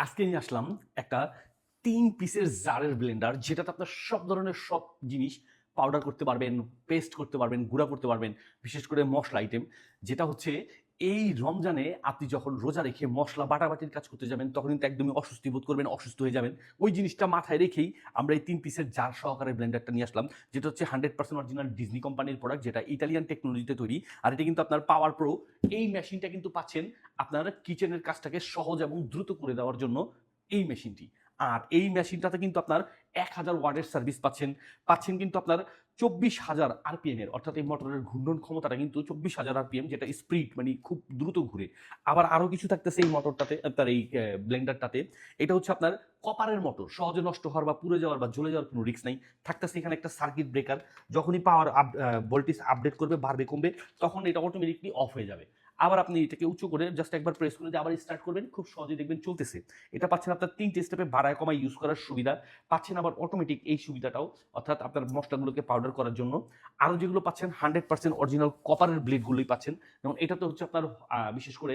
আজকে নিয়ে আসলাম একটা ৩ পিসের জারের ব্লেন্ডার, যেটাতে আপনার সব ধরনের সব জিনিস পাউডার করতে পারবেন, পেস্ট করতে পারবেন, গুঁড়া করতে পারবেন। বিশেষ করে মসলা আইটেম, যেটা হচ্ছে এই রমজানে আপনি যখন রোজা রেখে মসলা বাটাবাটির কাজ করতে যাবেন, তখন কিন্তু একদমই অস্বস্তি বোধ করবেন, অসুস্থ হয়ে যাবেন। ওই জিনিসটা মাথায় রেখেই আমরা এই ৩ পিসের জার সহকারে ব্লেন্ডারটা নিয়ে আসলাম, যেটা হচ্ছে 100% অরিজিনাল ডিজনি কোম্পানির প্রোডাক্ট, যেটা ইটালিয়ান টেকনোলজিতে তৈরি। আর এটা কিন্তু আপনার পাওয়ার প্রো। এই মেশিনটা কিন্তু পাচ্ছেন আপনারা কিচেনের কাজটাকে সহজ এবং দ্রুত করে দেওয়ার জন্য এই মেশিনটি। আর এই মেশিনটাতে কিন্তু আপনার ১,০০০ ওয়াটের সার্ভিস পাচ্ছেন কিন্তু আপনার ২৪,০০০ আরপিএম এর, অর্থাৎ এই মোটরের ঘূর্ণন ক্ষমতাটা কিন্তু ২৪,০০০ আরপিএম, যেটা স্পিড মানে খুব দ্রুত ঘুরে। আবার আরো কিছু থাকতেছে এই মোটরটাতে, আপনার এই ব্লেন্ডারটাতে। এটা হচ্ছে আপনার কপারের মোটর, সহজে নষ্ট হওয়ার বা পুড়ে যাওয়ার বা জ্বলে যাওয়ার কোনো রিস্ক নাই। থাকতেছে এখানে একটা সার্কিট ব্রেকার, যখনই পাওয়ার ভোল্টেজ আপডেট করবে, বাড়বে কমবে, তখন এটা অটোমেটিকলি অফ হয়ে যাবে। আবার আপনি এটাকে উঁচু করে জাস্ট একবার প্রেস করে দিয়ে আবার স্টার্ট করবেন, খুব সহজেই দেখবেন চলতেছে। এটা পাচ্ছেন আপনার ৩টে স্টেপে বাড়ায় কমায় ইউজ করার সুবিধা পাচ্ছেন, আবার অটোমেটিক এই সুবিধাটাও, অর্থাৎ আপনার মশলাগুলোকে পাউডার করার জন্য। আরও যেগুলো পাচ্ছেন 100% অরিজিনাল কপারের ব্লেডগুলোই পাচ্ছেন। যেমন এটাতে হচ্ছে আপনার বিশেষ করে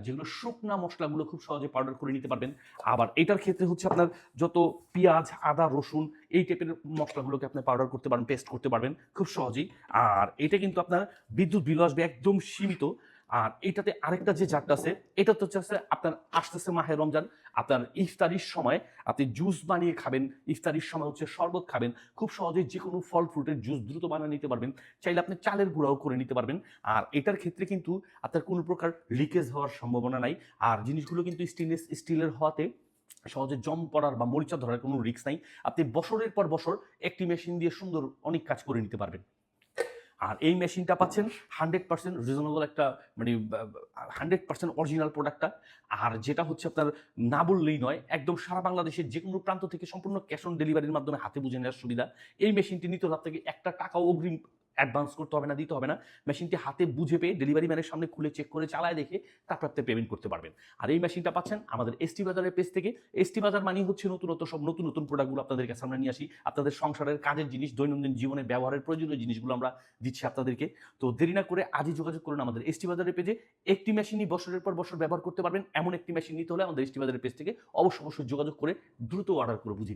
যেগুলো শুকনা মশলাগুলো খুব সহজে পাউডার করে নিতে পারবেন। আবার এটার ক্ষেত্রে হচ্ছে আপনার যত পেঁয়াজ, আদা, রসুন এই টাইপের মশলাগুলোকে আপনি পাউডার করতে পারবেন, পেস্ট করতে পারবেন খুব সহজেই। আর এটা কিন্তু আপনার বিদ্যুৎ বিল আসবে একদম সীমিত। আর এটাতে আরেকটা যে জারটা আছে, এটা তো হচ্ছে আপনার আসতেছে মাহে রমজান, আপনার ইফতারির সময় আপনি জুস বানিয়ে খাবেন, ইফতারির সময় হচ্ছে শরবত খাবেন, খুব সহজেই যে কোনো ফল ফ্রুটের জুস দ্রুত বানিয়ে নিতে পারবেন। চাইলে আপনি চালের গুঁড়াও করে নিতে পারবেন। আর এটার ক্ষেত্রে কিন্তু আপনার কোনো প্রকার লিকেজ হওয়ার সম্ভাবনা নাই। আর জিনিসগুলো কিন্তু স্টিলের হওয়াতে সহজে জং পড়ার বা মরিচা ধরার কোনো রিস্ক নাই। আপনি বছরের পর বছর একটি মেশিন দিয়ে সুন্দর অনেক কাজ করে নিতে পারবেন। আর এই মেশিনটা পাচ্ছেন 100% রিজনেবল একটা, মানে 100% অরিজিনাল প্রোডাক্টটা। আর যেটা হচ্ছে আপনার না বললেই নয়, একদম সারা বাংলাদেশের যে কোনো প্রান্ত থেকে সম্পূর্ণ ক্যাশ অন ডেলিভারির মাধ্যমে হাতে বুঝে নেওয়ার সুবিধা। এই মেশিনটি নিতে হলে আপনাকে একটা টাকাও অগ্রিম অ্যাডভান্স করতে হবে না, দিতে হবে না। মেশিনটি হাতে বুঝে পেয়ে ডেলিভারি ম্যানের সামনে খুলে চেক করে চালায় দেখে তারপর আপনি পেমেন্ট করতে পারবেন। আর এই মেশিনটা পাচ্ছেন আমাদের এসটি বাজারের পেজ থেকে। এসটি বাজার মানে হচ্ছে নতুনত্ব সব নতুন নতুন প্রোডাক্টগুলো আপনাদের কাছে আমরা নিয়ে আসি। আপনাদের সংসারের কাজের জিনিস, দৈনন্দিন জীবনে ব্যবহারের প্রয়োজনীয় জিনিসগুলো আমরা দিচ্ছি আপনাদেরকে। তো দেরি না করে আজই যোগাযোগ করুন আমাদের এসটি বাজারের পেজে। একটি মেশিনই বছরের পর বছর ব্যবহার করতে পারবেন, এমন একটি মেশিন নিতে হলে আমাদের এসটি বাজারের পেজ থেকে অবশ্যই যোগাযোগ করে দ্রুত অর্ডার করে বুঝিয়ে